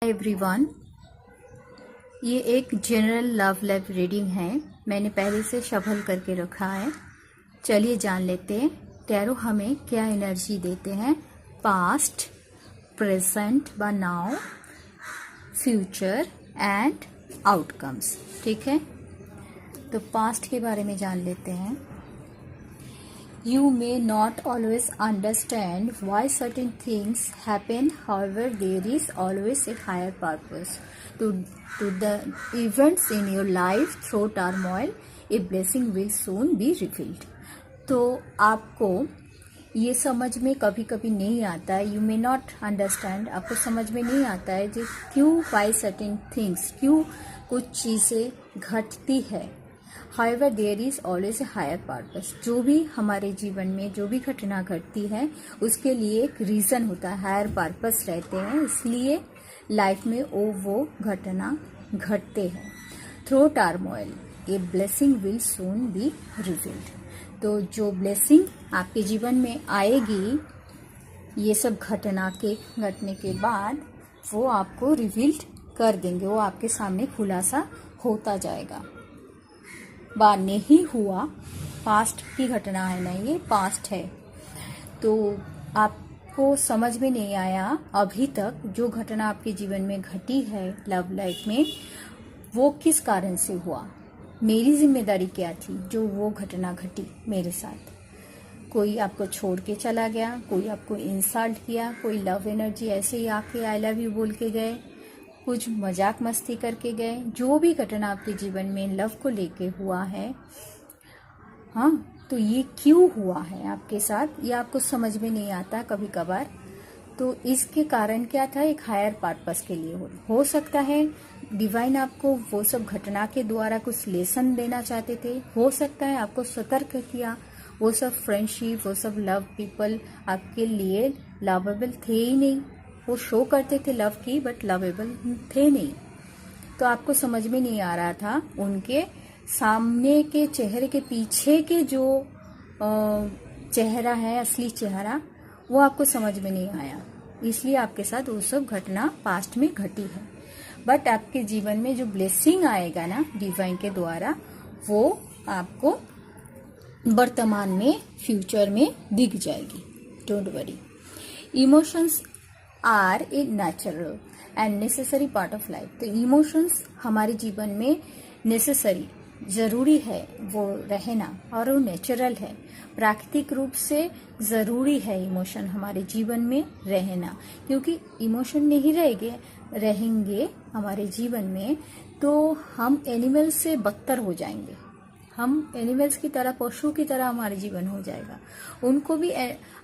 Everyone, ये एक general love life reading है। मैंने पहले से शफल करके रखा है। चलिए जान लेते हैं टैरो हमें क्या एनर्जी देते हैं। पास्ट, प्रेजेंट व नाउ, फ्यूचर एंड आउटकम्स। ठीक है, तो पास्ट के बारे में जान लेते हैं। You may not always understand why certain things happen, however, there is always a higher purpose to the events in your life. Through turmoil, a blessing will soon be revealed. तो आपको ये समझ में कभी कभी नहीं आता है, यू मे नॉट अंडरस्टैंड, आपको समझ में नहीं आता है कि क्यों वाई सर्टेन थिंग्स, क्यों कुछ चीज़ें घटती है। However, there is always a higher purpose. जो भी हमारे जीवन में जो भी घटना घटती है उसके लिए एक रीज़न होता है, हायर पर्पस रहते हैं, इसलिए लाइफ में वो घटना घटते हैं। Through turmoil a blessing will soon be revealed. तो जो ब्लेसिंग आपके जीवन में आएगी ये सब घटना के घटने के बाद वो आपको रिवील्ड कर देंगे, वो आपके सामने खुलासा होता जाएगा। बार नहीं हुआ, पास्ट की घटना है ना, ये पास्ट है। तो आपको समझ में नहीं आया अभी तक जो घटना आपके जीवन में घटी है लव लाइफ में, वो किस कारण से हुआ, मेरी जिम्मेदारी क्या थी जो वो घटना घटी मेरे साथ। कोई आपको छोड़ के चला गया, कोई आपको इंसल्ट किया, कोई लव एनर्जी ऐसे ही आके आई लव यू बोल के गए, कुछ मजाक मस्ती करके गए। जो भी घटना आपके जीवन में लव को लेके हुआ है, हाँ, तो ये क्यों हुआ है आपके साथ, ये आपको समझ में नहीं आता कभी कभार। तो इसके कारण क्या था, एक हायर पर्पस के लिए हो सकता है डिवाइन आपको वो सब घटना के द्वारा कुछ लेसन देना चाहते थे। हो सकता है आपको सतर्क किया, वो सब फ्रेंडशिप, वो सब लव पीपल आपके लिए लवेबल थे ही नहीं। वो शो करते थे लव की बट लवेबल थे नहीं। तो आपको समझ में नहीं आ रहा था उनके सामने के चेहरे के पीछे के जो चेहरा है, असली चेहरा, वो आपको समझ में नहीं आया, इसलिए आपके साथ वो सब घटना पास्ट में घटी है। बट आपके जीवन में जो ब्लेसिंग आएगा ना डिवाइन के द्वारा, वो आपको वर्तमान में, फ्यूचर में दिख जाएगी। Don't worry. Emotions are a natural and necessary part of life. तो इमोशंस हमारे जीवन में नेसेसरी, जरूरी है वो रहना, और वो नेचुरल है, प्राकृतिक रूप से जरूरी है इमोशन हमारे जीवन में रहना। क्योंकि इमोशन नहीं रहेंगे हमारे जीवन में तो हम एनिमल से बदतर हो जाएंगे। हम एनिमल्स की तरह, पशु की तरह हमारे जीवन हो जाएगा। उनको भी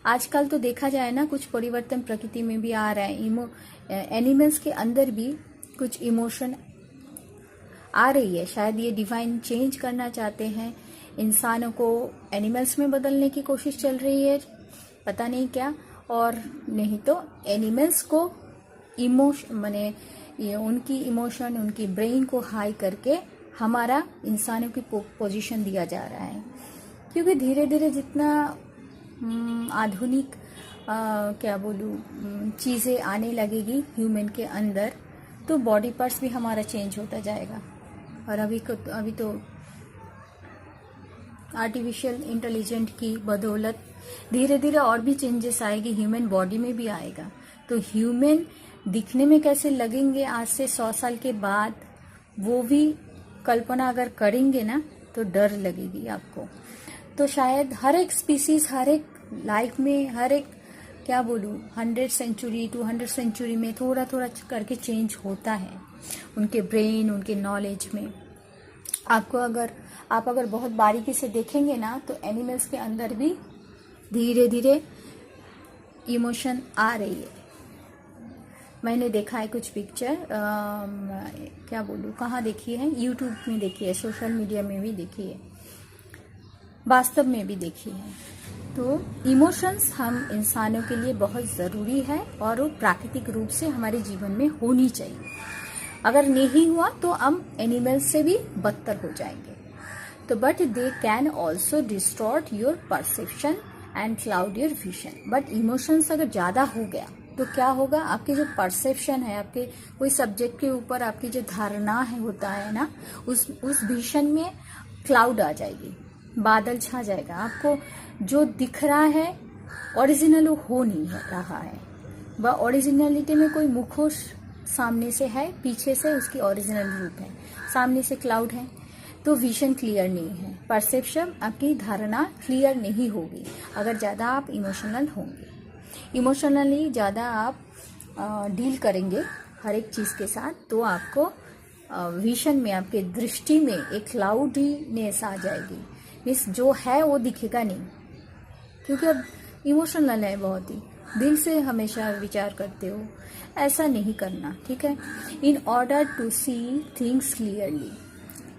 आजकल तो देखा जाए ना, कुछ परिवर्तन प्रकृति में भी आ रहा है। एनिमल्स के अंदर भी कुछ इमोशन आ रही है। शायद ये डिवाइन चेंज करना चाहते हैं, इंसानों को एनिमल्स में बदलने की कोशिश चल रही है, पता नहीं क्या। और नहीं तो एनिमल्स को उनकी इमोशन, उनकी ब्रेन को हाई करके हमारा इंसानों की पोजीशन दिया जा रहा है। क्योंकि धीरे धीरे जितना आधुनिक चीज़ें आने लगेगी ह्यूमन के अंदर, तो बॉडी पार्ट्स भी हमारा चेंज होता जाएगा। और अभी तो आर्टिफिशियल इंटेलिजेंट की बदौलत धीरे धीरे और भी चेंजेस आएगी, ह्यूमन बॉडी में भी आएगा। तो ह्यूमन दिखने में कैसे लगेंगे आज से 100 साल के बाद, वो भी कल्पना अगर करेंगे ना तो डर लगेगी आपको। तो शायद हर एक स्पीसीज, हर एक लाइफ में, हर एक 100 सेंचुरी 200 सेंचुरी में थोड़ा थोड़ा करके चेंज होता है उनके ब्रेन, उनके नॉलेज में। आप अगर बहुत बारीकी से देखेंगे ना तो एनिमल्स के अंदर भी धीरे धीरे इमोशन आ रही है। मैंने देखा है कुछ पिक्चर, कहाँ देखी है, यूट्यूब में देखी है, सोशल मीडिया में भी देखी है, वास्तव में भी देखी है। तो इमोशंस हम इंसानों के लिए बहुत ज़रूरी है और वो प्राकृतिक रूप से हमारे जीवन में होनी चाहिए। अगर नहीं हुआ तो हम एनिमल्स से भी बदतर हो जाएंगे। तो but they can also distort your perception and cloud your vision. But emotions अगर ज़्यादा हो गया तो क्या होगा, आपके जो परसेप्शन है, आपके कोई सब्जेक्ट के ऊपर आपकी जो धारणा है होता है ना, उस विजन में क्लाउड आ जाएगी, बादल छा जाएगा। आपको जो दिख रहा है ओरिजिनल वो हो नहीं रहा है, वह ओरिजिनलिटी में कोई मुखोश सामने से है, पीछे से उसकी ओरिजिनल रूप है, सामने से क्लाउड है, तो विजन क्लियर नहीं है, परसेप्शन आपकी धारणा क्लियर नहीं होगी अगर ज़्यादा आप इमोशनल होंगे। इमोशनली ज़्यादा आप डील करेंगे हर एक चीज़ के साथ, तो आपको विजन में, आपके दृष्टि में एक क्लाउडीनेस आ जाएगी। मीन्स जो है वो दिखेगा नहीं, क्योंकि अब इमोशनल है, बहुत ही दिल से हमेशा विचार करते हो, ऐसा नहीं करना, ठीक है। In order to see things clearly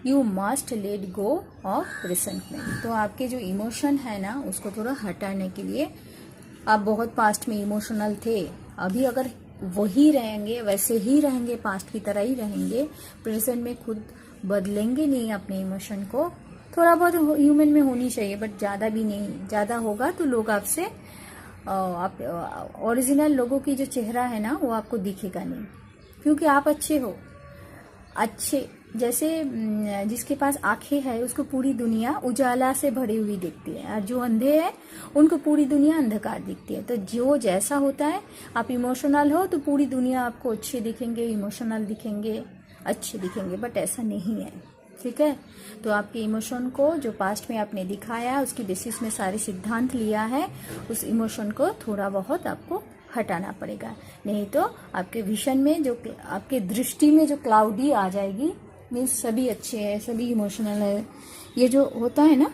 you must let go of resentment. तो आपके जो इमोशन है ना, उसको थोड़ा हटाने के लिए, आप बहुत पास्ट में इमोशनल थे, अभी अगर वही रहेंगे, वैसे ही रहेंगे, पास्ट की तरह ही रहेंगे, प्रेजेंट में खुद बदलेंगे नहीं अपने इमोशन को, थोड़ा बहुत ह्यूमन में होनी चाहिए, बट ज़्यादा भी नहीं। ज़्यादा होगा तो लोग आपसे, आप ओरिजिनल लोगों की जो चेहरा है ना, वो आपको दिखेगा नहीं, क्योंकि आप अच्छे हो। अच्छे जैसे जिसके पास आंखें है उसको पूरी दुनिया उजाला से भरी हुई दिखती है, और जो अंधे हैं उनको पूरी दुनिया अंधकार दिखती है। तो जो जैसा होता है, आप इमोशनल हो तो पूरी दुनिया आपको अच्छे दिखेंगे, इमोशनल दिखेंगे, अच्छे दिखेंगे, बट ऐसा नहीं है, ठीक है। तो आपके इमोशन को जो पास्ट में आपने दिखाया, उसकी बेसिस में सारे सिद्धांत लिया है, उस इमोशन को थोड़ा बहुत आपको हटाना पड़ेगा, नहीं तो आपके विजन में, जो आपके दृष्टि में जो क्लाउडी आ जाएगी, मीन्स सभी अच्छे हैं, सभी इमोशनल है, ये जो होता है ना,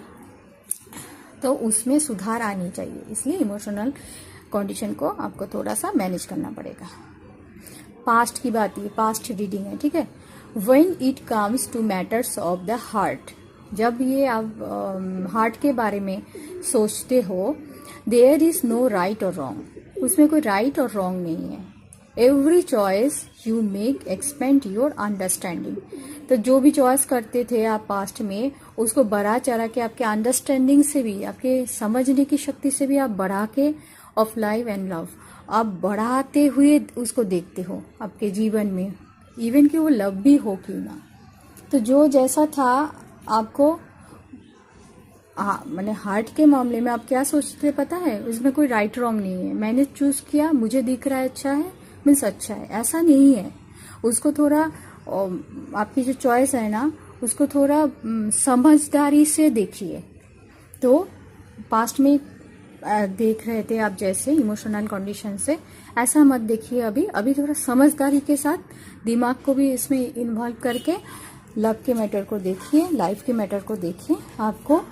तो उसमें सुधार आनी चाहिए। इसलिए इमोशनल कंडीशन को आपको थोड़ा सा मैनेज करना पड़ेगा। पास्ट की बात, ये पास्ट रीडिंग है, ठीक है। When it comes to matters of the heart, जब ये आप हार्ट के बारे में सोचते हो, देयर इज नो राइट और रॉन्ग, उसमें कोई राइट और रॉन्ग नहीं है। Every choice you make expand your understanding. तो जो भी चॉइस करते थे आप पास्ट में, उसको बढ़ा चढ़ा के, आपके अंडरस्टैंडिंग से भी, आपके समझने की शक्ति से भी आप बढ़ा के, ऑफ लाइफ एंड लव, आप बढ़ाते हुए उसको देखते हो आपके जीवन में, इवन कि वो लव भी हो क्यों ना। तो जो जैसा था आपको, मैंने हार्ट के मामले में आप क्या सोचते पता है, उसमें कोई राइट रॉन्ग नहीं है। मैंने चूज किया, मुझे दिख रहा है अच्छा है, मीन्स अच्छा है, ऐसा नहीं है। उसको थोड़ा, आपकी जो चॉइस है ना, उसको थोड़ा समझदारी से देखिए। तो पास्ट में देख रहे थे आप जैसे इमोशनल कंडीशन से, ऐसा मत देखिए। अभी थोड़ा समझदारी के साथ, दिमाग को भी इसमें इन्वॉल्व करके लव के मैटर को देखिए, लाइफ के मैटर को देखिए, आपको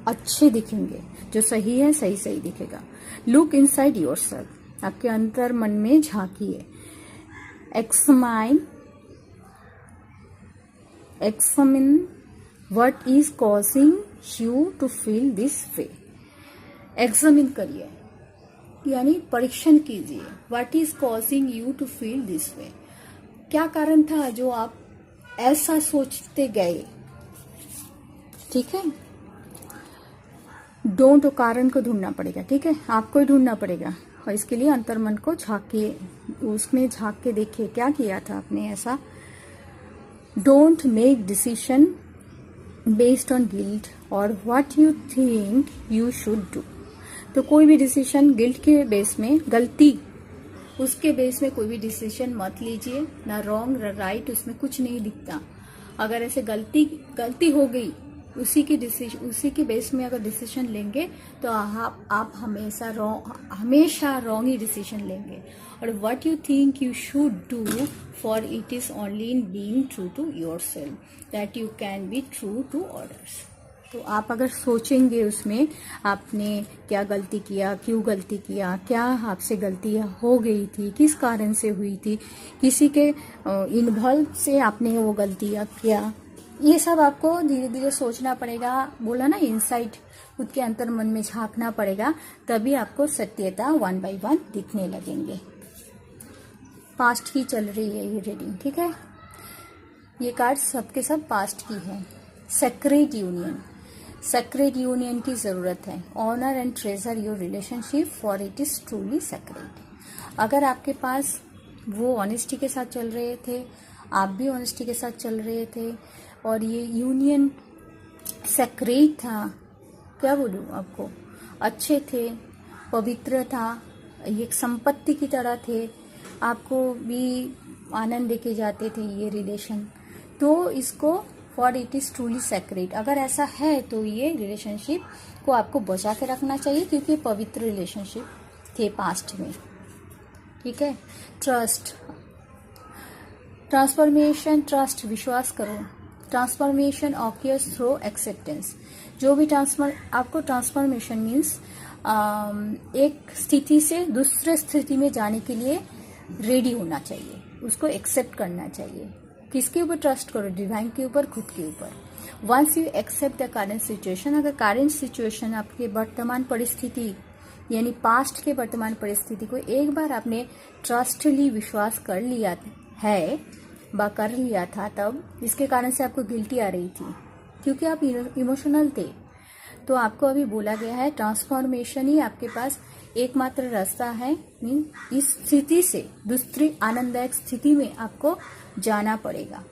अच्छे दिखेंगे। जो सही है सही सही दिखेगा। लुक इनसाइड योरसेल्फ, आपके अंतर मन में झांकिए। Examine what is causing you to feel this way. Examine करिए, यानी परीक्षण कीजिए। What is causing you to feel this way, क्या कारण था जो आप ऐसा सोचते गए, ठीक है। डोंट कारण को ढूंढना पड़ेगा, ठीक है, आपको ही ढूंढना पड़ेगा। और इसके लिए अंतर्मन को झांकिए, उसमें झांक के देखिए क्या किया था आपने ऐसा। Don't make decision based on guilt और what you think you should do. तो कोई भी डिसीजन गिल्ट के बेस में, गलती उसके बेस में कोई भी डिसीजन मत लीजिए, ना रॉन्ग ना राइट, उसमें कुछ नहीं दिखता। अगर ऐसे गलती हो गई, उसी के बेस में अगर डिसीजन लेंगे तो आप हमेशा रॉन्ग ही डिसीजन लेंगे। और what you think you should do, for it is only in being true to yourself that you can be true to others. तो आप अगर सोचेंगे उसमें आपने क्या गलती किया, क्यों गलती किया, क्या आपसे गलती हो गई थी, किस कारण से हुई थी, किसी के इन्वॉल्व से आपने वो गलती किया, ये सब आपको धीरे धीरे सोचना पड़ेगा। बोला ना, इनसाइट, खुद के अंतर मन में झांकना पड़ेगा, तभी आपको सत्यता 1 by 1 दिखने लगेंगे। पास्ट की चल रही है ये रीडिंग, ठीक है। ये कार्ड सबके सब पास्ट की है। सेक्रेट यूनियन की जरूरत है। Honour and treasure your relationship for it is truly sacred. अगर आपके पास वो ऑनेस्टी के साथ चल रहे थे, आप भी ऑनेस्टी के साथ चल रहे थे, और ये यूनियन सेक्रेट था, क्या बोलूँ आपको, अच्छे थे, पवित्र था, ये एक संपत्ति की तरह थे, आपको भी आनंद देके जाते थे ये रिलेशन, तो इसको for it is truly sacred, अगर ऐसा है तो ये रिलेशनशिप को आपको बचा के रखना चाहिए, क्योंकि पवित्र रिलेशनशिप थे पास्ट में। ठीक है। ट्रस्ट, ट्रांसफॉर्मेशन, ट्रस्ट, विश्वास करो। Transformation occurs through acceptance. जो भी आपको ट्रांसफॉर्मेशन मीन्स एक स्थिति से दूसरे स्थिति में जाने के लिए रेडी होना चाहिए, उसको एक्सेप्ट करना चाहिए। किसके ऊपर ट्रस्ट करो? डिवाइन के ऊपर, खुद के ऊपर। Once you accept the current situation, अगर करंट सिचुएशन आपके वर्तमान परिस्थिति यानी पास्ट के वर्तमान परिस्थिति को एक बार आपने ट्रस्टली विश्वास कर लिया है कर लिया था, तब इसके कारण से आपको गिल्टी आ रही थी क्योंकि आप इमोशनल थे, तो आपको अभी बोला गया है ट्रांसफॉर्मेशन ही आपके पास एकमात्र रास्ता है। इस स्थिति से दूसरी आनंददायक स्थिति में आपको जाना पड़ेगा,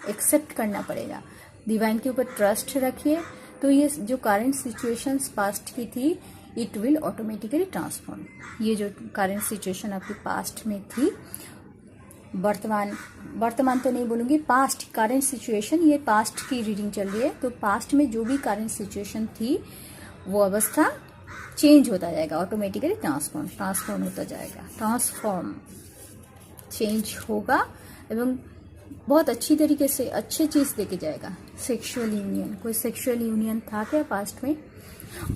एक्सेप्ट करना पड़ेगा। डिवाइन के ऊपर ट्रस्ट रखिए, तो ये जो करंट सिचुएशंस पास्ट की थी, इट विल ऑटोमेटिकली ट्रांसफॉर्म। ये जो करंट सिचुएशन आपके पास्ट में थी, वर्तमान तो नहीं बोलूँगी, पास्ट करंट सिचुएशन, ये पास्ट की रीडिंग चल रही है, तो पास्ट में जो भी करंट सिचुएशन थी वो अवस्था चेंज होता जाएगा, ऑटोमेटिकली ट्रांसफॉर्म होता जाएगा, चेंज होगा एवं बहुत अच्छी तरीके से अच्छी चीज़ देके जाएगा। सेक्सुअल यूनियन, कोई सेक्सुअल यूनियन था क्या पास्ट में?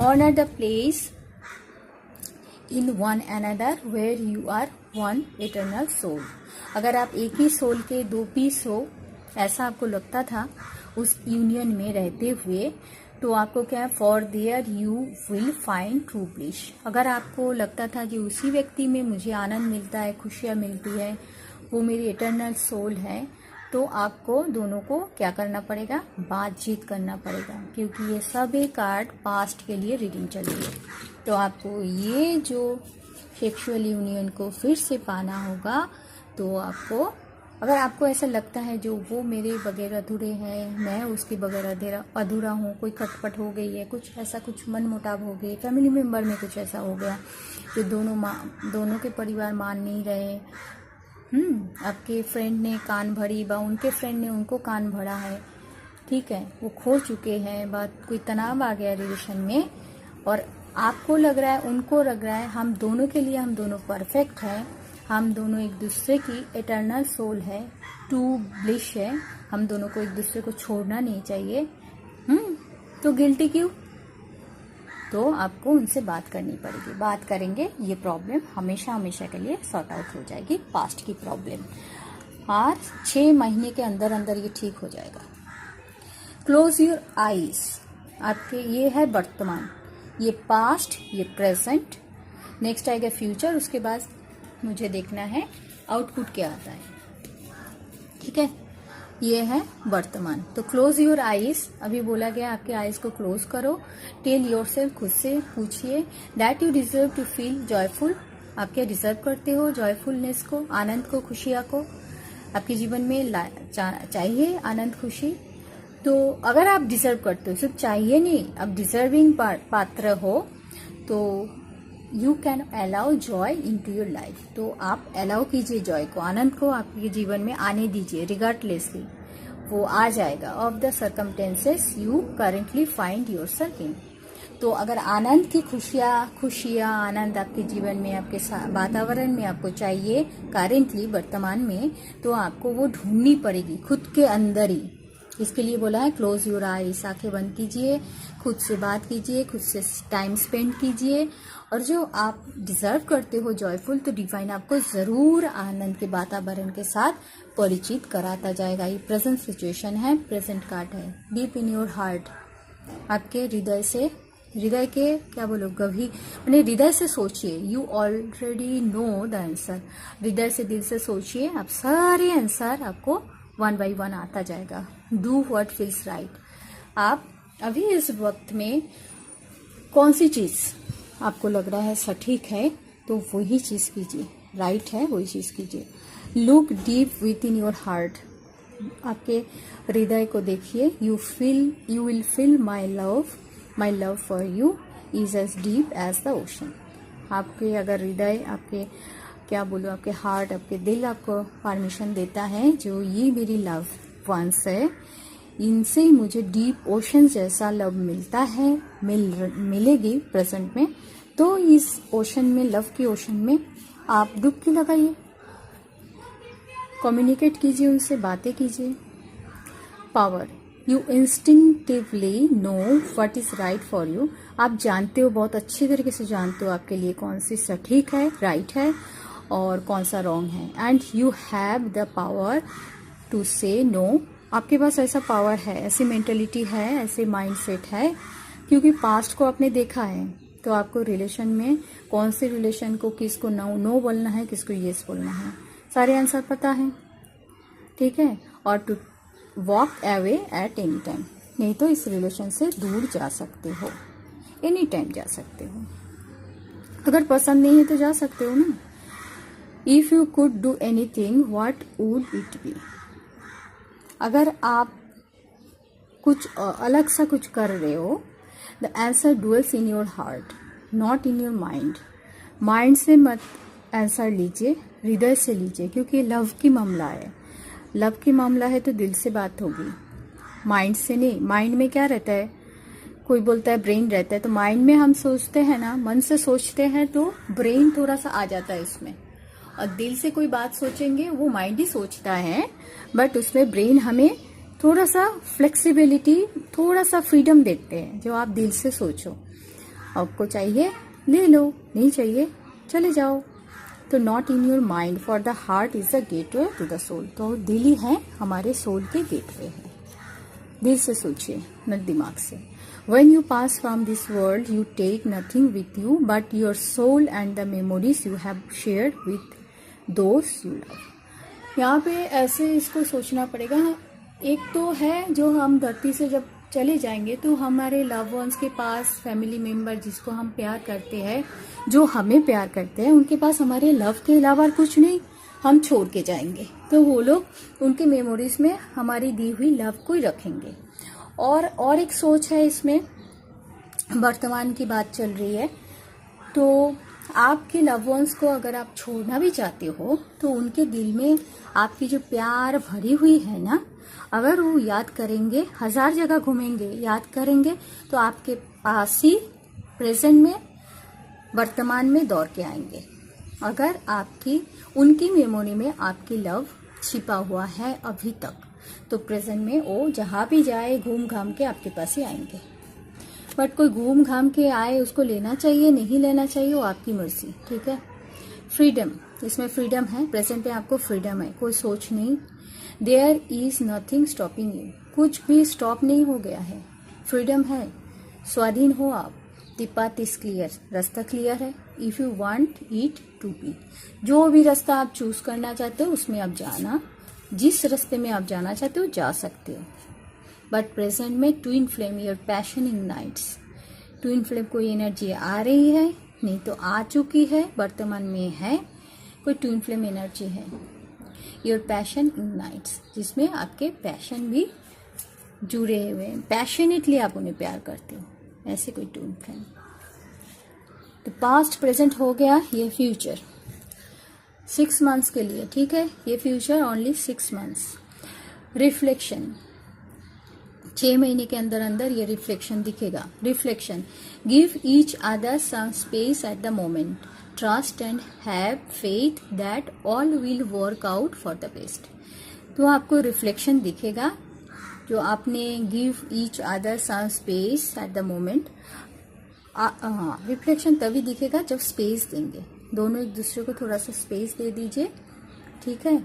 Honour the place in one another where you are one eternal soul. अगर आप एक ही सोल के दो पीस हो, ऐसा आपको लगता था उस यूनियन में रहते हुए, तो आपको क्या है, for their you will find true bliss. अगर आपको लगता था कि उसी व्यक्ति में मुझे आनंद मिलता है, खुशियाँ मिलती है, वो मेरी इटर्नल सोल है, तो आपको दोनों को क्या करना पड़ेगा? बातचीत करना पड़ेगा, क्योंकि ये सभी कार्ड पास्ट के लिए रीडिंग चल रही है। तो आपको ये जो सेक्सुअल यूनियन को फिर से पाना होगा, तो आपको, अगर आपको ऐसा लगता है जो वो मेरे बगैर अधूरे हैं, मैं उसके बगैर अधूरा हूँ, कोई खटपट हो गई है, कुछ ऐसा, कुछ मन मुटाव हो गई, फैमिली मेम्बर में कुछ ऐसा हो गया कि दोनों के परिवार मान नहीं रहे, आपके फ्रेंड ने कान भरी बा उनके फ्रेंड ने उनको कान भरा है, ठीक है, वो खो चुके हैं, बात कोई तनाव आ गया रिलेशन में, और आपको लग रहा है, उनको लग रहा है हम दोनों के लिए हम दोनों परफेक्ट हैं, हम दोनों एक दूसरे की इटर्नल सोल है, टू ब्लिस है, हम दोनों को एक दूसरे को छोड़ना नहीं चाहिए, तो गिल्टी क्यों? तो आपको उनसे बात करनी पड़ेगी, बात करेंगे, ये प्रॉब्लम हमेशा के लिए सॉर्ट आउट हो जाएगी, पास्ट की प्रॉब्लम, और 6 महीने के अंदर अंदर ये ठीक हो जाएगा। क्लोज योर आईज, आपके ये है वर्तमान, ये पास्ट, ये प्रेजेंट, नेक्स्ट आएगा फ्यूचर, उसके बाद मुझे देखना है आउटपुट क्या आता है। ठीक है, ये है वर्तमान। तो क्लोज योर आईज, अभी बोला गया आपके आईज को क्लोज करो। टेल योरसेल्फ, खुद से पूछिए, that you deserve to feel joyful, आप क्या डिजर्व करते हो जॉयफुलनेस को, आनंद को, खुशियाँ को आपके जीवन में चाहिए आनंद खुशी। तो अगर आप डिजर्व करते हो, सिर्फ चाहिए नहीं, आप डिजर्विंग पात्र हो, तो you can allow joy into your life, तो आप अलाउ कीजिए जॉय को, आनंद को आपके जीवन में आने दीजिए, रिगार्डलेसली वो आ जाएगा of the circumstances you currently find your self in. तो अगर आनंद की खुशियाँ आनंद आपके जीवन में, आपके वातावरण में आपको चाहिए करेंटली वर्तमान में, तो आपको वो ढूंढनी पड़ेगी खुद के अंदर ही। इसके लिए बोला है क्लोज योर आईज, आंखें बंद कीजिए, खुद से बात कीजिए, खुद से टाइम स्पेंड कीजिए, और जो आप डिजर्व करते हो जॉयफुल, तो डिवाइन आपको जरूर आनंद के वातावरण के साथ परिचित कराता जाएगा। ये प्रेजेंट सिचुएशन है, प्रेजेंट कार्ड है। डीप इन योर हार्ट, आपके हृदय के क्या बोलो, गभी मैंने हृदय से सोचिए, you already know the answer. हृदय से, दिल से सोचिए, आप सारे आंसर आपको 1 by 1 आता जाएगा। डू व्हाट फील्स राइट, आप अभी इस वक्त में कौन सी चीज आपको लग रहा है सटीक है, तो वही चीज कीजिए। राइट है वही चीज़ कीजिए। Look deep within your heart, आपके हृदय को देखिए। You will feel my love for you is as deep as the ocean. आपके अगर हृदय, आपके क्या बोलो, आपके हार्ट, आपके दिल आपको परमिशन देता है जो ये मेरी लव वंस है, इनसे ही मुझे डीप ओशन जैसा लव मिलता है, मिलेगी प्रेजेंट में, तो इस ओशन में, लव की ओशन में आप डुबकी लगाइए, कम्युनिकेट कीजिए, उनसे बातें कीजिए। Power, you instinctively know what is right for you. आप जानते हो, बहुत अच्छी तरीके से जानते हो आपके लिए कौन सी सटीक है, राइट है, और कौन सा रॉन्ग है। And you have the power to say no. आपके पास ऐसा पावर है, ऐसी मेंटेलिटी है, ऐसे माइंडसेट है, क्योंकि पास्ट को आपने देखा है। तो आपको रिलेशन में कौन से रिलेशन को किसको नो बोलना है, किसको येस बोलना है, सारे आंसर पता है, ठीक है। और to walk away at any time, नहीं तो इस रिलेशन से दूर जा सकते हो, एनी टाइम जा सकते हो। अगर पसंद नहीं है तो जा सकते हो ना। If you could do anything what would it be. अगर आप कुछ अलग सा कुछ कर रहे हो, the answer duels in your heart not in your mind. Mind से मत आंसर लीजिए, हृदय से लीजिए, क्योंकि लव की मामला है। लव की मामला है तो दिल से बात होगी, माइंड से नहीं। माइंड में क्या रहता है, कोई बोलता है ब्रेन रहता है, तो माइंड में हम सोचते हैं ना, मन से सोचते हैं तो ब्रेन थोड़ा सा आ जाता है इसमें। और दिल से कोई बात सोचेंगे, वो माइंड ही सोचता है, बट उसमें ब्रेन हमें थोड़ा सा फ्लेक्सिबिलिटी, थोड़ा सा फ्रीडम देते हैं। जो आप दिल से सोचो, आपको चाहिए ले लो, नहीं चाहिए चले जाओ। तो not in your mind, for the heart is the gateway to the soul. तो दिल ही है हमारे सोल के गेटवे है। दिल से सोचिए, न दिमाग से। When you pass from this world, you take nothing with you but your soul and the memories you have shared with those you love. यहाँ पे ऐसे इसको सोचना पड़ेगा। एक तो है जो हम धरती से जब चले जाएंगे तो हमारे लव वंस के पास, फैमिली मेंबर जिसको हम प्यार करते हैं, जो हमें प्यार करते हैं, उनके पास हमारे लव के अलावा कुछ नहीं, हम छोड़ के जाएंगे। तो वो लोग उनके मेमोरीज में हमारी दी हुई लव को ही रखेंगे। और एक सोच है इसमें, वर्तमान की बात चल रही है, तो आपके लव वंस को अगर आप छोड़ना भी चाहते हो तो उनके दिल में आपकी जो प्यार भरी हुई है ना, अगर वो याद करेंगे, 1000 जगह घूमेंगे, याद करेंगे, तो आपके पास ही प्रेजेंट में, वर्तमान में दौड़ के आएंगे। अगर आपकी उनकी मेमोरी में आपकी लव छिपा हुआ है अभी तक, तो प्रेजेंट में वो जहाँ भी जाए घूम घाम के आपके पास ही आएंगे। बट कोई घूम घाम के आए, उसको लेना चाहिए नहीं लेना चाहिए वो आपकी मर्जी, ठीक है। फ्रीडम, इसमें फ्रीडम है, प्रेजेंट में आपको फ्रीडम है, कोई सोच नहीं। There is nothing stopping you, कुछ भी स्टॉप नहीं हो गया है, फ्रीडम है, स्वाधीन हो आप। द पाथ इज क्लियर, रास्ता क्लियर है। If you want it to be, जो भी रास्ता आप चूज करना चाहते हो उसमें आप जाना, जिस रास्ते में आप जाना चाहते हो जा सकते हो। बट प्रेजेंट में twin flame, your passion ignites. Twin flame कोई एनर्जी आ रही है, नहीं तो आ चुकी है, वर्तमान में है, कोई ट्विन फ्लेम एनर्जी है। योर पैशन इग्नाइट्स, जिसमें आपके पैशन भी जुड़े हुए हैं, पैशनेटली आप उन्हें प्यार करते हो, ऐसे कोई ट्विन फ्लेम। तो पास्ट प्रेजेंट हो गया, ये फ्यूचर 6 मंथ्स के लिए, ठीक है। ये फ्यूचर ओनली 6 मंथ्स। रिफ्लेक्शन, 6 महीने के अंदर अंदर ये रिफ्लेक्शन दिखेगा। Reflection, give each other some space at the moment, trust and have faith that all will work out for the best. तो आपको रिफ्लेक्शन दिखेगा, जो आपने give each other some space at the moment. हाँ, reflection तभी दिखेगा जब space देंगे, दोनों एक दूसरे को थोड़ा सा स्पेस दे दीजिए, ठीक है।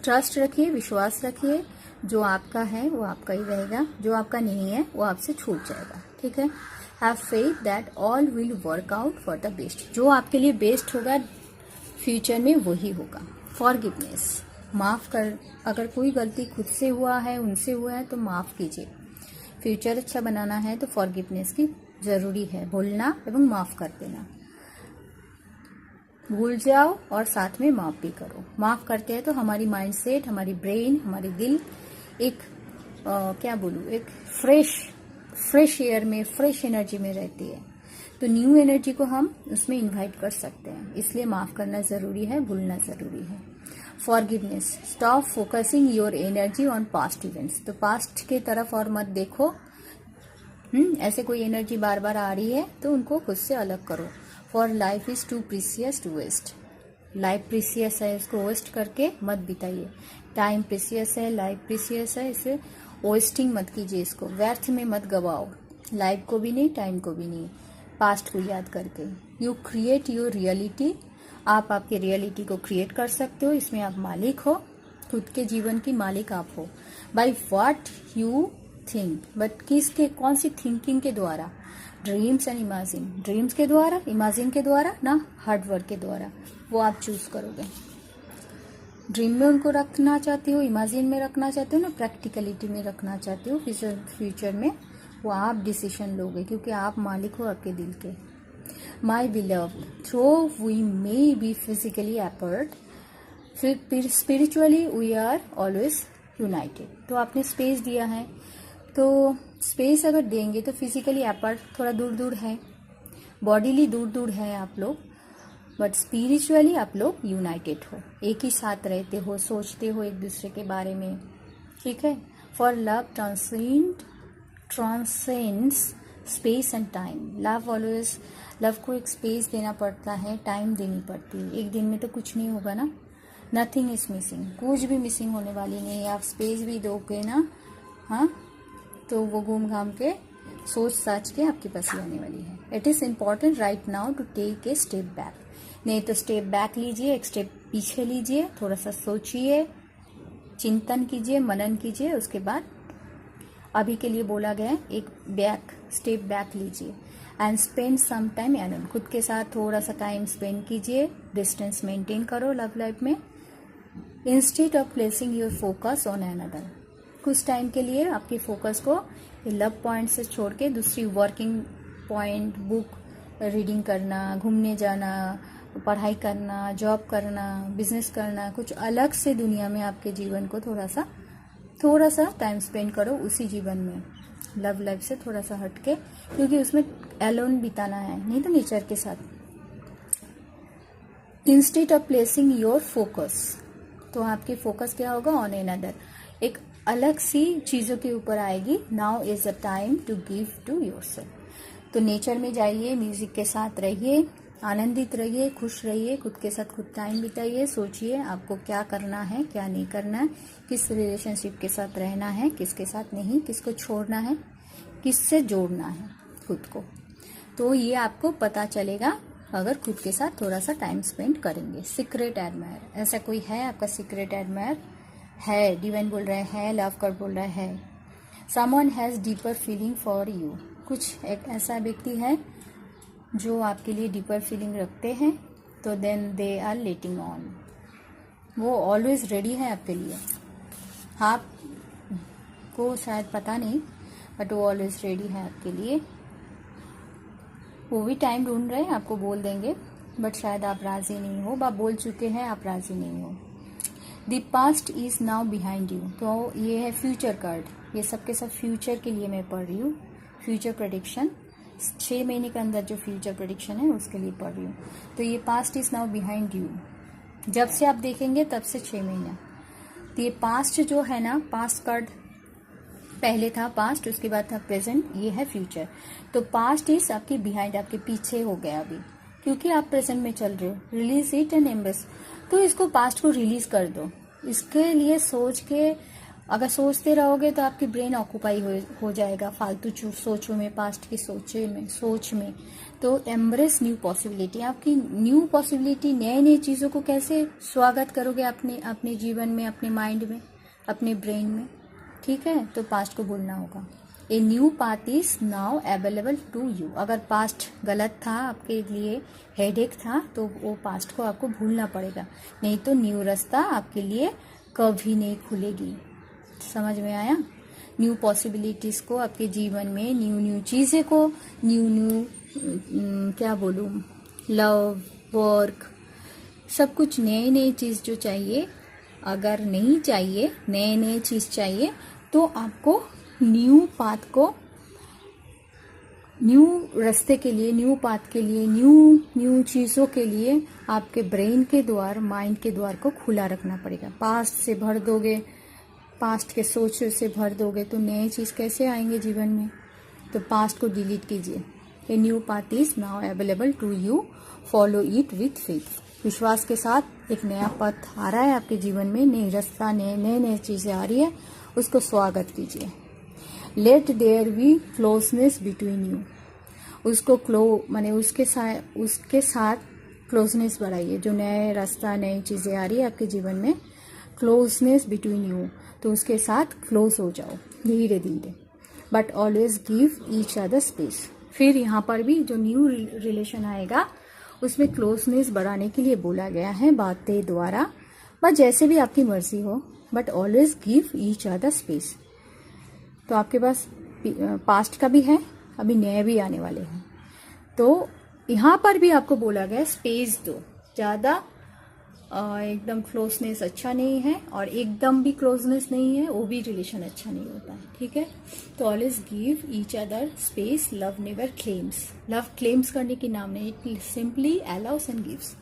ट्रस्ट रखिए, विश्वास रखिए, जो आपका है वो आपका ही रहेगा, जो आपका नहीं है वो आपसे छूट जाएगा, ठीक है। Have faith that all will work out for the best, जो आपके लिए बेस्ट होगा फ्यूचर में वही होगा। फॉरगिवनेस, माफ कर, अगर कोई गलती खुद से हुआ है, उनसे हुआ है तो माफ कीजिए। फ्यूचर अच्छा बनाना है तो फॉरगिवनेस की जरूरी है, भूलना एवं माफ कर देना। भूल जाओ और साथ में माफ भी करो। माफ करते हैं तो हमारी माइंडसेट, हमारी ब्रेन, हमारी दिल एक क्या बोलूँ, एक फ्रेश एयर में, फ्रेश एनर्जी में रहती है। तो न्यू एनर्जी को हम उसमें इन्वाइट कर सकते हैं। इसलिए माफ करना जरूरी है, भूलना जरूरी है। Forgiveness, stop focusing your energy on past events. तो पास्ट के तरफ और मत देखो। ऐसे कोई एनर्जी बार बार आ रही है तो उनको खुद से अलग करो। For life is too precious to waste. Life precious है, इसको वेस्ट करके मत बिताइए। टाइम प्रीसियस है, लाइफ प्रीसियस है, इसे वेस्टिंग मत कीजिए, इसको व्यर्थ में मत गवाओ। लाइफ को भी नहीं, टाइम को भी नहीं, पास्ट को याद करके। You create your reality. आप आपके रियलिटी को क्रिएट कर सकते हो, इसमें आप मालिक हो, खुद के जीवन की मालिक आप हो। By what you think, but किसके, कौन सी थिंकिंग के द्वारा? Dreams and imagine. ड्रीम्स के द्वारा, इमेजिन के द्वारा ना, हार्ड वर्क के द्वारा, वो आप चूज करोगे। ड्रीम में उनको रखना चाहते हो, इमेजिन में रखना चाहते हो ना, प्रैक्टिकलिटी में रखना चाहते हो फ्यूचर में, वो आप डिसीजन लोगे क्योंकि आप मालिक हो आपके दिल के। My beloved, though we may be physically apart, spiritually we are always united. तो आपने स्पेस दिया है, तो स्पेस अगर देंगे तो फिजिकली अपार्ट थोड़ा दूर दूर है, बॉडीली दूर दूर है आप लोग, बट स्पिरिचुअली आप लोग यूनाइटेड हो, एक ही साथ रहते हो, सोचते हो एक दूसरे के बारे में, ठीक है। For love transcends space and time. Love always, love को एक स्पेस देना पड़ता है, टाइम देनी पड़ती है। एक दिन में तो कुछ नहीं होगा ना, नथिंग इज मिसिंग, कुछ भी मिसिंग होने वाली नहीं है। आप स्पेस भी दोगे ना, हाँ, तो वो घूम घाम के सोच साच के आपके पास ही आने वाली है। It is important right now to take a step back. नहीं तो स्टेप बैक लीजिए, एक स्टेप पीछे लीजिए, थोड़ा सा सोचिए, चिंतन कीजिए, मनन कीजिए, उसके बाद अभी के लिए बोला गया है एक स्टेप बैक लीजिए। And spend some time alone, खुद के साथ थोड़ा सा टाइम स्पेंड कीजिए, डिस्टेंस मेंटेन करो लव लाइफ में। Instead of placing your focus on another, कुछ टाइम के लिए आपके फोकस को लव पॉइंट से छोड़ के दूसरी वर्किंग पॉइंट, बुक रीडिंग करना, घूमने जाना, पढ़ाई करना, जॉब करना, बिजनेस करना, कुछ अलग से दुनिया में आपके जीवन को थोड़ा सा टाइम स्पेंड करो उसी जीवन में, लव लाइफ से थोड़ा सा हटके, क्योंकि उसमें एलोन बिताना है, नहीं तो नेचर के साथ। Instead of placing your focus, तो आपके फोकस क्या होगा? ऑन अनदर, एक अलग सी चीजों के ऊपर आएगी। Now is the time to give to yourself. तो नेचर में जाइए, म्यूजिक के साथ रहिए, आनंदित रहिए, खुश रहिए, खुद के साथ खुद टाइम बिताइए, सोचिए आपको क्या करना है, क्या नहीं करना है, किस रिलेशनशिप के साथ रहना है, किसके साथ नहीं, किसको छोड़ना है, किससे जोड़ना है खुद को। तो ये आपको पता चलेगा अगर खुद के साथ थोड़ा सा टाइम स्पेंड करेंगे। सीक्रेट एडमायर, ऐसा कोई है आपका सीक्रेट एडमायर? है, डिवाइन बोल रहा है, लव कर बोल रहा है। Someone has deeper feeling for you, कुछ एक ऐसा व्यक्ति है जो आपके लिए डीपर फीलिंग रखते हैं, तो then they are letting on, वो ऑलवेज रेडी है आपके लिए। आपको शायद पता नहीं, बट वो ऑलवेज रेडी है आपके लिए। वो भी टाइम ढूंढ रहे हैं, आपको बोल देंगे, बट शायद आप राजी नहीं हो, आप बोल चुके हैं, आप राजी नहीं हो। The past is now behind you, तो ये है फ्यूचर कार्ड, ये सबके सब फ्यूचर के लिए मैं पढ़ रही हूँ। फ्यूचर प्रेडिक्शन, 6 महीने के अंदर जो फ्यूचर प्रेडिक्शन है उसके लिए पढ़ रही हूँ। तो ये past is now behind you, जब से आप देखेंगे तब से 6 महीना। तो ये पास्ट जो है ना, पास्ट कार्ड पहले था पास्ट, उसके बाद था प्रेजेंट, ये है फ्यूचर। तो पास्ट इज आपके बिहाइंड, आपके पीछे हो गया अभी, क्योंकि आप प्रेजेंट में चल रहे हो। रिलीज इट एंड एम्ब्रेस, तो इसको पास्ट को रिलीज कर दो। इसके लिए सोच के, अगर सोचते रहोगे तो आपकी ब्रेन ऑक्यूपाई हो जाएगा फालतू सोचों में, पास्ट की सोच में। तो एम्ब्रेस न्यू पॉसिबिलिटी, आपकी न्यू पॉसिबिलिटी, नए चीजों को कैसे स्वागत करोगे अपने जीवन में, अपने माइंड में, अपने ब्रेन में, ठीक है। तो पास्ट को भूलना होगा। A new path is now available to you. अगर पास्ट गलत था आपके लिए, हेडेक था, तो वो पास्ट को आपको भूलना पड़ेगा, नहीं तो न्यू रास्ता आपके लिए कभी नहीं खुलेगी। समझ में आया? न्यू पॉसिबिलिटीज को आपके जीवन में, न्यू चीजें को, न्यू क्या बोलूं, लव, वर्क, सब कुछ नए नए चीज़ जो चाहिए, अगर नहीं चाहिए नए नए चीज़ चाहिए तो आपको न्यू पाथ को, न्यू रास्ते के लिए, न्यू पाथ के लिए, न्यू चीज़ों के लिए आपके ब्रेन के द्वार, माइंड के द्वार को खुला रखना पड़ेगा। पास्ट से भर दोगे, पास्ट के सोच से भर दोगे तो नए चीज़ कैसे आएंगे जीवन में। तो पास्ट को डिलीट कीजिए। A new path is now available to you, follow it with faith. विश्वास के साथ एक नया पथ आ रहा है आपके जीवन में, नई रास्ता, नए चीज़ें आ रही है, उसको स्वागत कीजिए। Let there be closeness between you, उसको माने उसके साथ क्लोजनेस बढ़ाइए। जो नए रास्ता, नई चीज़ें आ रही है आपके जीवन में, क्लोजनेस बिटवीन यू, तो उसके साथ क्लोज हो जाओ धीरे धीरे। But always give each other space. फिर यहाँ पर भी जो न्यू रिलेशन आएगा उसमें क्लोजनेस बढ़ाने के लिए बोला गया है बातें द्वारा, बट जैसे भी आपकी मर्जी हो, but always give each other space. तो आपके पास पास्ट का भी है, अभी नए भी आने वाले हैं। तो यहाँ पर भी आपको बोला गया स्पेस दो। ज़्यादा एकदम क्लोजनेस अच्छा नहीं है और एकदम भी क्लोजनेस नहीं है, वो भी रिलेशन अच्छा नहीं होता है, ठीक है। तो always give each other space. Love never claims. Love claims करने की नाम नहीं, it simply allow us and gives.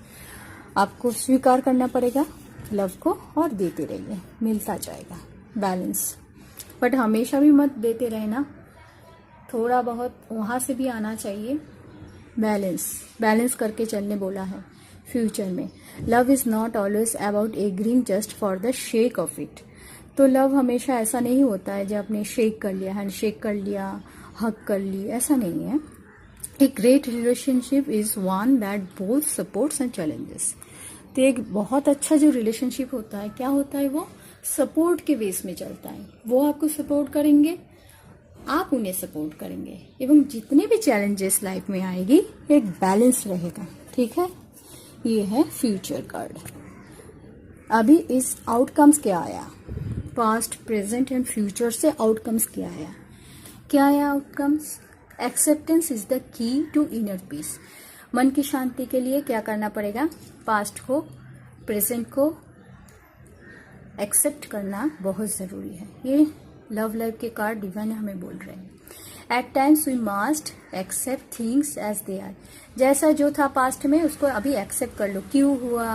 आपको स्वीकार करना पड़ेगा लव को और देते रहिए, मिलता जाएगा। बैलेंस, बट हमेशा भी मत देते रहना, थोड़ा बहुत वहाँ से भी आना चाहिए। बैलेंस करके चलने बोला है फ्यूचर में। Love is not always about agreeing just for the shake of it. तो लव हमेशा ऐसा नहीं होता है जो आपने शेक कर लिया, हैंड शेक कर लिया, हक कर ली, ऐसा नहीं है। A great relationship is one that both supports and challenges. तो एक बहुत अच्छा जो रिलेशनशिप होता है, क्या होता है, वो सपोर्ट के बेस में चलता है। वो आपको सपोर्ट करेंगे, आप उन्हें सपोर्ट करेंगे, एवं जितने भी चैलेंजेस लाइफ में आएगी एक बैलेंस रहेगा, ठीक है। ये है फ्यूचर कार्ड। अभी इस आउटकम्स क्या आया, पास्ट, प्रेजेंट एंड फ्यूचर से आउटकम्स क्या आया, क्या आया outcomes. Acceptance is the key to inner peace. मन की शांति के लिए क्या करना पड़ेगा, पास्ट को, प्रेजेंट को एक्सेप्ट करना बहुत ज़रूरी है। ये लव लाइफ के कार्ड डिवाइन हमें बोल रहे हैं। At times we must accept things as they are. जैसा जो था पास्ट में उसको अभी एक्सेप्ट कर लो। क्यों हुआ,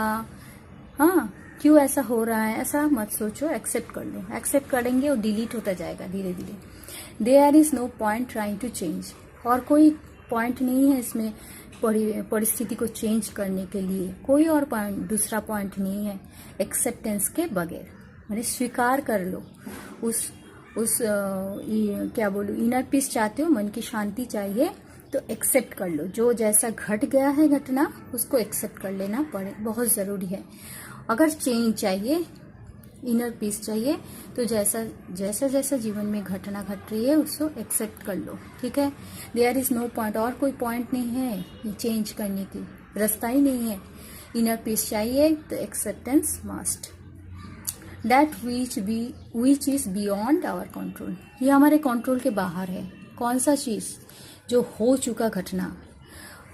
हाँ क्यों ऐसा हो रहा है, ऐसा मत सोचो, एक्सेप्ट कर लो। एक्सेप्ट करेंगे और डिलीट होता जाएगा धीरे धीरे। There is no point trying to change. और कोई पॉइंट नहीं है इसमें परिस्थिति को चेंज करने के लिए, कोई और पॉइंट, दूसरा पॉइंट नहीं है एक्सेप्टेंस के बगैर। मैंने स्वीकार कर लो क्या बोलूँ, इनर पीस चाहते हो, मन की शांति चाहिए तो एक्सेप्ट कर लो। जो जैसा घट गया है घटना, उसको एक्सेप्ट कर लेना बहुत ज़रूरी है। अगर चेंज चाहिए, इनर पीस चाहिए, तो जैसा जीवन में घटना घट रही है उसको एक्सेप्ट कर लो, ठीक है। देयर इज़ नो पॉइंट, और कोई पॉइंट नहीं है चेंज करने की, रास्ता ही नहीं है। इनर पीस चाहिए तो acceptance must. That which is beyond our control. ये हमारे कंट्रोल के बाहर है। कौन सा चीज़, जो हो चुका घटना,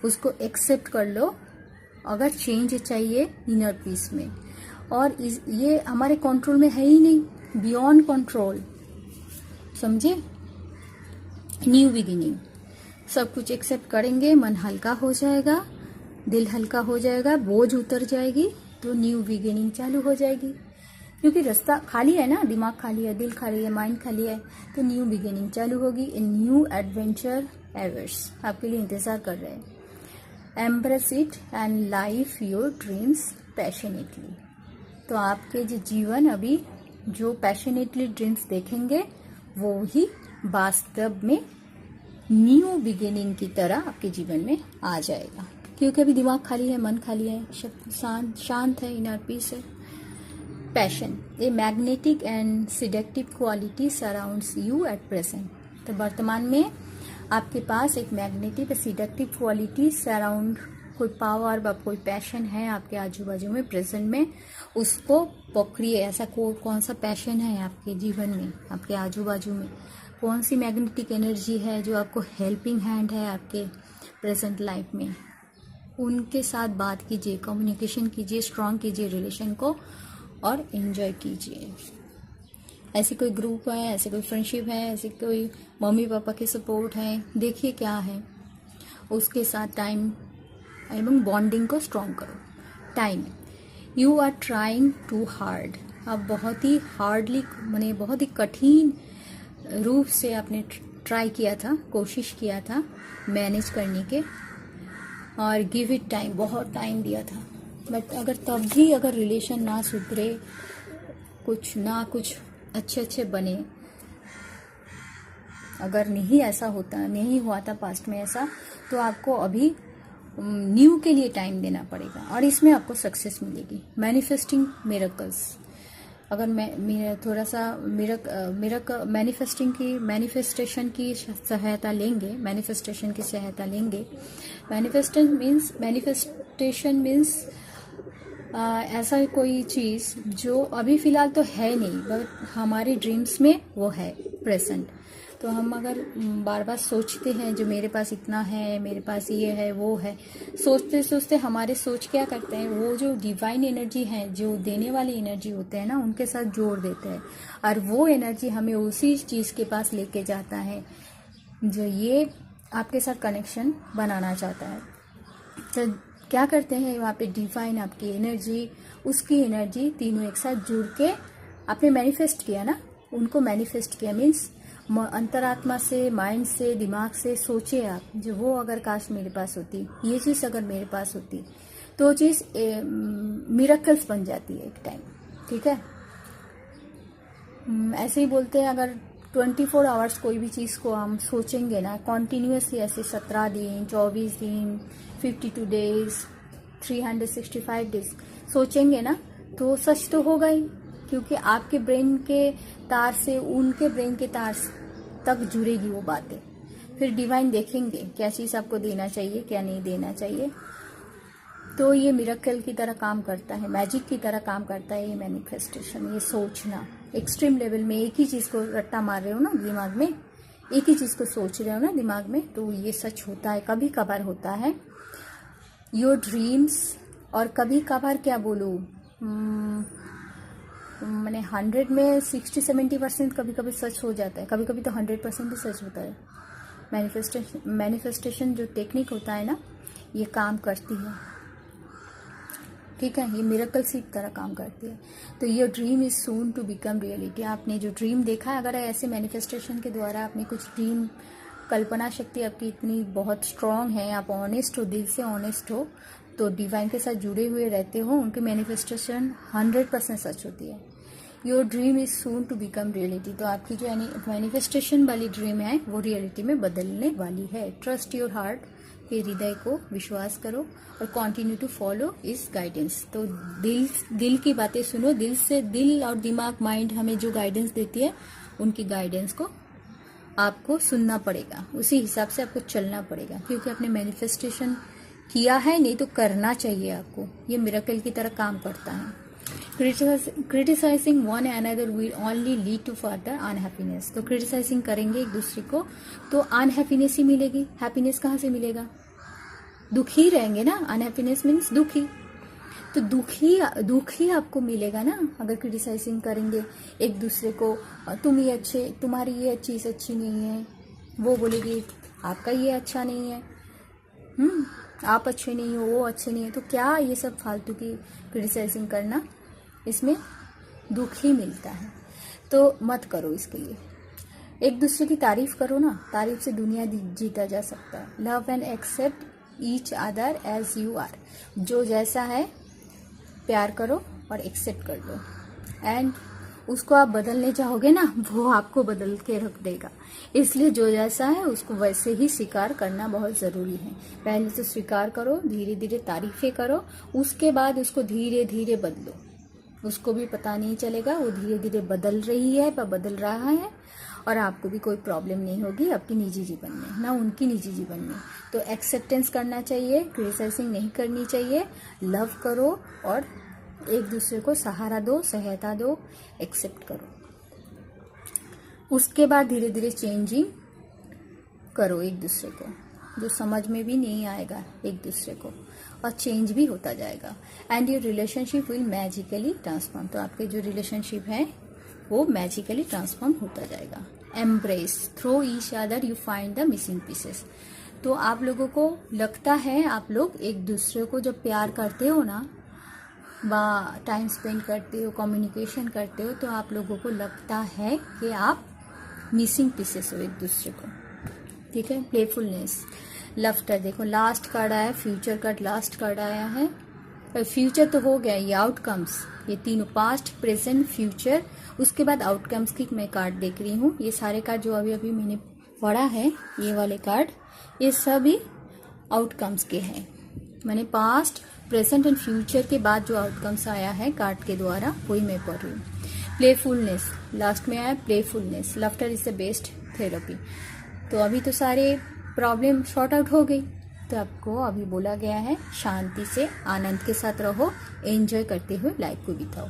उसको एक्सेप्ट कर लो। अगर चेंज चाहिए इनर पीस में, और ये हमारे कंट्रोल में है ही नहीं, बियॉन्ड कंट्रोल, समझे। न्यू बिगिनिंग, सब कुछ एक्सेप्ट करेंगे, मन हल्का हो जाएगा, दिल हल्का हो जाएगा, बोझ उतर जाएगी, तो न्यू बिगिनिंग चालू हो जाएगी। क्योंकि रास्ता खाली है ना, दिमाग खाली है, दिल खाली है, माइंड खाली है, तो न्यू बिगिनिंग चालू होगी। ए न्यू एडवेंचर एवर्स आपके लिए इंतजार कर रहे हैं। Embrace it and life your dreams passionately. तो आपके जो जीवन अभी जो पैशनेटली ड्रीम्स देखेंगे, वो ही वास्तव में न्यू बिगिनिंग की तरह आपके जीवन में आ जाएगा। क्योंकि अभी दिमाग खाली है, मन खाली है, शांत है, इनर पीस है। Passion, a magnetic and seductive quality surrounds you at present. तो वर्तमान में आपके पास एक मैग्नेटिक सिडेक्टिव क्वालिटी सराउंड, कोई पावर व कोई पैशन है आपके आजू बाजू में, प्रेजेंट में, उसको पकड़िए। ऐसा कौन सा पैशन है आपके जीवन में, आपके आजू बाजू में, कौन सी मैग्नेटिक एनर्जी है जो आपको हेल्पिंग हैंड है आपके प्रेजेंट लाइफ में, उनके साथ बात कीजिए, कम्युनिकेशन कीजिए, स्ट्रॉन्ग कीजिए रिलेशन को और एंजॉय कीजिए। ऐसी कोई ग्रुप है, ऐसी कोई फ्रेंडशिप है, ऐसी कोई मम्मी पापा की सपोर्ट है, देखिए क्या है, उसके साथ टाइम एवं बॉन्डिंग को स्ट्रॉन्ग करो। Time, you are trying too hard, आप बहुत ही हार्डली माने बहुत ही कठिन रूप से आपने ट्राई किया था, कोशिश किया था मैनेज करने के, और गिव इट टाइम, बहुत टाइम दिया था, बट अगर तब भी अगर रिलेशन ना सुधरे, कुछ अच्छे बने, अगर नहीं ऐसा होता, नहीं हुआ था पास्ट में ऐसा, तो आपको अभी न्यू के लिए टाइम देना पड़ेगा और इसमें आपको सक्सेस मिलेगी। मैनिफेस्टिंग मिरेकल्स, अगर मैं थोड़ा सा मैनिफेस्टेशन की सहायता लेंगे, मैनिफेस्टेशन मीन्स ऐसा कोई चीज़ जो अभी फ़िलहाल तो है नहीं, बट हमारे ड्रीम्स में वो है प्रेजेंट। तो हम अगर बार बार सोचते हैं जो मेरे पास इतना है, मेरे पास ये है, वो है, सोचते सोचते हमारे सोच क्या करते हैं, वो जो डिवाइन एनर्जी है, जो देने वाली एनर्जी होते हैं ना, उनके साथ जोड़ देते हैं और वो एनर्जी हमें उसी चीज़ के पास लेके जाता है जो ये आपके साथ कनेक्शन बनाना चाहता है। तो क्या करते हैं वहाँ पे डिवाइन आपकी एनर्जी, उसकी एनर्जी, तीनों एक साथ जुड़ के आपने मैनिफेस्ट किया ना, उनको मैनिफेस्ट किया मीन्स अंतरात्मा से, माइंड से, दिमाग से सोचिए आप, जो वो अगर काश मेरे पास होती, ये चीज़ अगर मेरे पास होती, तो चीज़ मिरेकल्स बन जाती है एक टाइम। ठीक है, ऐसे ही बोलते हैं, अगर 24 आवर्स कोई भी चीज़ को हम सोचेंगे ना कॉन्टिन्यूसली, ऐसे 17 दिन, 24 दिन, 52 डेज, 365 डेज सोचेंगे ना, तो सच तो होगा ही, क्योंकि आपके ब्रेन के तार से उनके ब्रेन के तार तक जुड़ेगी वो बातें। फिर डिवाइन देखेंगे क्या चीज़ आपको देना चाहिए, क्या नहीं देना चाहिए। तो ये मिरेकल की तरह काम करता है, मैजिक की तरह काम करता है ये मैनिफेस्टेशन, ये सोचना एक्सट्रीम लेवल में। एक ही चीज़ को रट्टा मार रहे हो ना दिमाग में, एक ही चीज़ को सोच रहे हो ना दिमाग में, तो ये सच होता है, कभी कभार होता है। योर ड्रीम्स, और कभी कभार क्या बोलूँ, मैंने 100 में 60-70% कभी कभी सच हो जाता है, कभी कभी तो 100% भी सच होता है। मैनिफेस्टेशन जो टेक्निक होता है ना, ये काम करती है। ठीक है, ये मिरेकल्स की तरह काम करती है। तो your dream is soon to become reality. आपने जो ड्रीम देखा है, अगर ऐसे मैनिफेस्टेशन के द्वारा आपने कुछ ड्रीम, कल्पना शक्ति आपकी इतनी बहुत स्ट्रांग है, आप ऑनेस्ट हो, दिल से ऑनेस्ट हो, तो डिवाइन के साथ जुड़े हुए रहते हो, उनकी मैनिफेस्टेशन 100% सच होती है। Your dream is soon to become reality. तो आपकी जो मैनिफेस्टेशन वाली ड्रीम है वो रियलिटी में बदलने वाली है। ट्रस्ट योर हार्ट, के हृदय को विश्वास करो और कंटिन्यू टू फॉलो इस गाइडेंस। तो दिल की बातें सुनो, दिल से, दिल और दिमाग, माइंड हमें जो गाइडेंस देती है, उनकी गाइडेंस को आपको सुनना पड़ेगा, उसी हिसाब से आपको चलना पड़ेगा, क्योंकि आपने मैनिफेस्टेशन किया है, नहीं तो करना चाहिए आपको। ये मिरेकल की तरह काम करता है। Criticising one another will only lead to further unhappiness. तो क्रिटिसाइजिंग करेंगे एक दूसरे को तो अनहैप्पीनेस ही मिलेगी, हैप्पीनेस कहाँ से मिलेगा? दुखी रहेंगे ना, अनहैप्पीनेस मीन्स दुखी, तो दुखी आपको मिलेगा ना अगर क्रिटिसाइजिंग करेंगे एक दूसरे को। तुम ये अच्छे, तुम्हारी ये चीज़ अच्छी नहीं है, वो बोलेगी आपका ये अच्छा नहीं है, आप अच्छे नहीं हो, वो अच्छे नहीं है। तो क्या ये सब फालतू की क्रिटिसाइजिंग करना, इसमें दुख ही मिलता है, तो मत करो। इसके लिए एक दूसरे की तारीफ करो ना, तारीफ से दुनिया जीता जा सकता है। Love and accept each other as you are. जो जैसा है प्यार करो और एक्सेप्ट कर लो, एंड उसको आप बदलने चाहोगे ना, वो आपको बदल के रख देगा। इसलिए जो जैसा है उसको वैसे ही स्वीकार करना बहुत ज़रूरी है। पहले तो स्वीकार करो, धीरे धीरे तारीफें करो, उसके बाद उसको धीरे धीरे बदलो। उसको भी पता नहीं चलेगा, वो धीरे धीरे बदल रही है पर बदल रहा है, और आपको भी कोई प्रॉब्लम नहीं होगी आपके निजी जीवन में, ना उनकी निजी जीवन में। तो एक्सेप्टेंस करना चाहिए, क्रिटिसाइजिंग नहीं करनी चाहिए। लव करो और एक दूसरे को सहारा दो, सहायता दो, एक्सेप्ट करो। उसके बाद धीरे धीरे चेंजिंग करो एक दूसरे को। जो समझ में भी नहीं आएगा एक दूसरे को, और चेंज भी होता जाएगा। And your relationship will magically transform, तो आपके जो रिलेशनशिप है वो मैजिकली ट्रांसफॉर्म होता जाएगा। Embrace through each other you find the missing pieces, तो आप लोगों को लगता है आप लोग एक दूसरे को जब प्यार करते हो ना, टाइम स्पेंड करते हो, कम्युनिकेशन करते हो, तो आप लोगों को लगता है कि आप मिसिंग पीसेस हो एक दूसरे को, ठीक है। प्लेफुलनेस, लफ्टर, देखो लास्ट कार्ड आया, फ्यूचर कार्ड लास्ट कार्ड आया है। फ्यूचर तो हो गया, ये आउटकम्स, ये तीनों पास्ट प्रेजेंट फ्यूचर, उसके बाद आउटकम्स की मैं कार्ड देख रही हूँ। ये सारे कार्ड जो अभी अभी मैंने पढ़ा है, ये वाले कार्ड, ये सभी आउटकम्स के हैं। मैंने पास्ट प्रेजेंट एंड फ्यूचर के बाद जो आउटकम्स आया है कार्ड के द्वारा, वही मैं पढ़ रही हूँ। प्लेफुलनेस लास्ट में आया, playfulness, laughter is the best therapy. तो अभी तो सारे प्रॉब्लम सॉर्ट आउट हो गई, तो आपको अभी बोला गया है शांति से आनंद के साथ रहो, एंजॉय करते हुए लाइफ को बिताओ,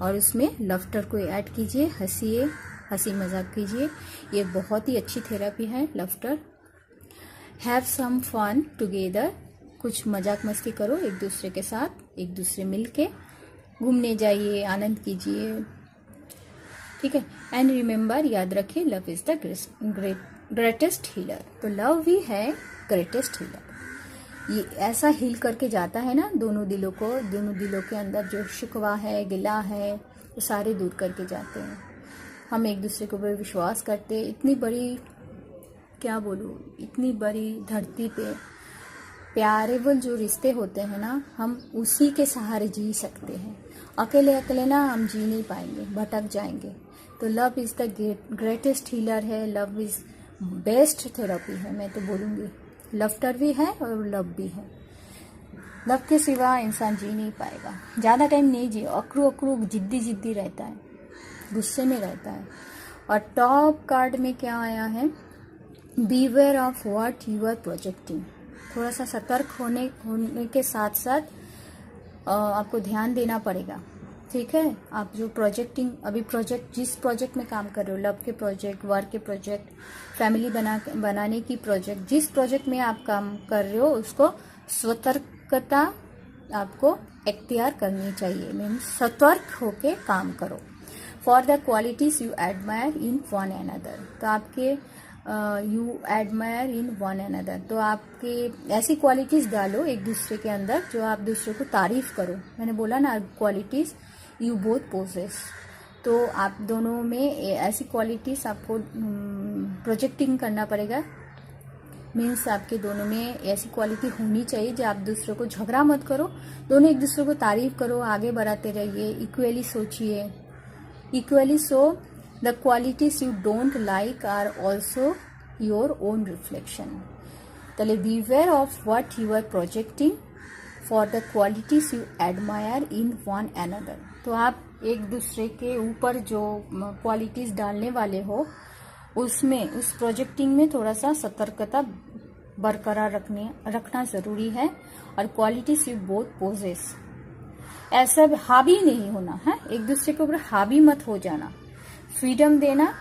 और उसमें लाफ्टर को ऐड कीजिए, हंसिए, हंसी मजाक कीजिए। ये बहुत ही अच्छी थेरेपी है laughter. Have some fun together, कुछ मजाक मस्ती करो एक दूसरे के साथ, एक दूसरे मिल के घूमने जाइए, आनंद कीजिए, ठीक है। एंड रिमेंबर, याद रखिए, love is the greatest healer, तो लव ही है ग्रेटेस्ट हीलर। ये ऐसा हील करके जाता है ना दोनों दिलों को, दोनों दिलों के अंदर जो शिकवा है, गिला है, वो सारे दूर करके जाते हैं। हम एक दूसरे के ऊपर विश्वास करते, इतनी बड़ी, क्या बोलूँ, इतनी बड़ी धरती पे प्यारेबल जो रिश्ते होते हैं ना, हम उसी के सहारे जी सकते हैं। अकेले अकेले ना हम जी नहीं पाएंगे, भटक जाएंगे। तो love is the greatest healer है, लव इज़ बेस्ट थेरेपी है, मैं तो बोलूँगी। लफ्टर भी है और लव भी है। लव के सिवा इंसान जी नहीं पाएगा, ज़्यादा टाइम नहीं जी, अकड़ू अकड़ू जिद्दी रहता है, गुस्से में रहता है। और टॉप कार्ड में क्या आया है, beware of what you are projecting, थोड़ा सा सतर्क होने के साथ साथ आपको ध्यान देना पड़ेगा, ठीक है। आप जो प्रोजेक्टिंग, अभी प्रोजेक्ट, जिस प्रोजेक्ट में काम कर रहे हो, लव के प्रोजेक्ट, वर्क के प्रोजेक्ट, फैमिली बनाने की प्रोजेक्ट, जिस प्रोजेक्ट में आप काम कर रहे हो, उसको सतर्कता आपको इख्तियार करनी चाहिए, मीन्स सतर्क होके काम करो। For the qualities you admire in one another, तो आपके you admire in one another, तो आपके ऐसी क्वालिटीज डालो एक दूसरे के अंदर जो आप दूसरे को तारीफ करो। मैंने बोला ना, क्वालिटीज यू बोथ पोजेस, तो आप दोनों में ऐसी क्वालिटीज आपको प्रोजेक्टिंग करना पड़ेगा। मीन्स आपके दोनों में ऐसी क्वालिटी होनी चाहिए जो आप दूसरे को झगड़ा मत करो, दोनों एक दूसरे को तारीफ करो, आगे बढ़ाते रहिए, इक्वली सोचिए, equally so the qualities you don't like are also your own reflection. तले beware of what you are projecting for the qualities you admire in one another, तो आप एक दूसरे के ऊपर जो क्वालिटीज डालने वाले हो, उसमें, उस प्रोजेक्टिंग में थोड़ा सा सतर्कता बरकरार रखना जरूरी है। और क्वालिटीज यू बोथ पोजेस, ऐसा हावी नहीं होना है, एक दूसरे के ऊपर हावी मत हो जाना, फ्रीडम देना,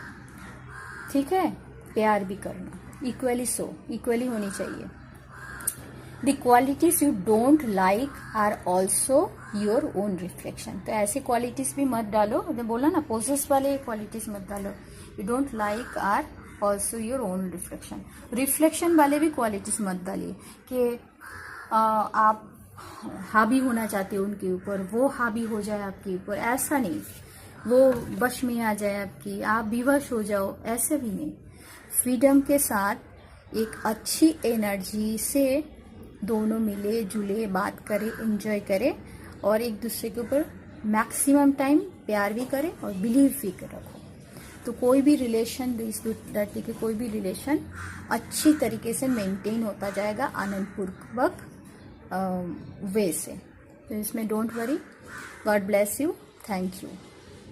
ठीक है, प्यार भी करना, इक्वली सो, इक्वली होनी चाहिए। The qualities you don't like are also your own reflection, तो ऐसी क्वालिटीज भी मत डालो, बोला ना, पोजेस वाले क्वालिटीज मत डालो, you don't like are also your own reflection. Reflection वाले भी क्वालिटीज मत डालिए कि आप हावी होना चाहते हो उनके ऊपर, वो हावी हो जाए आपके ऊपर, ऐसा नहीं, वो वश में आ जाए आपकी, आप विवश हो जाओ, ऐसे भी नहीं। फ्रीडम के साथ एक अच्छी एनर्जी से दोनों मिले जुले बात करें, एंजॉय करें, और एक दूसरे के ऊपर मैक्सिमम टाइम प्यार भी करें और बिलीव भी रखो। तो कोई भी रिलेशन, इस धरती के कोई भी रिलेशन अच्छी तरीके से मेंटेन होता जाएगा, आनंदपूर्वक वे से। तो इसमें don't worry, God bless you, thank you.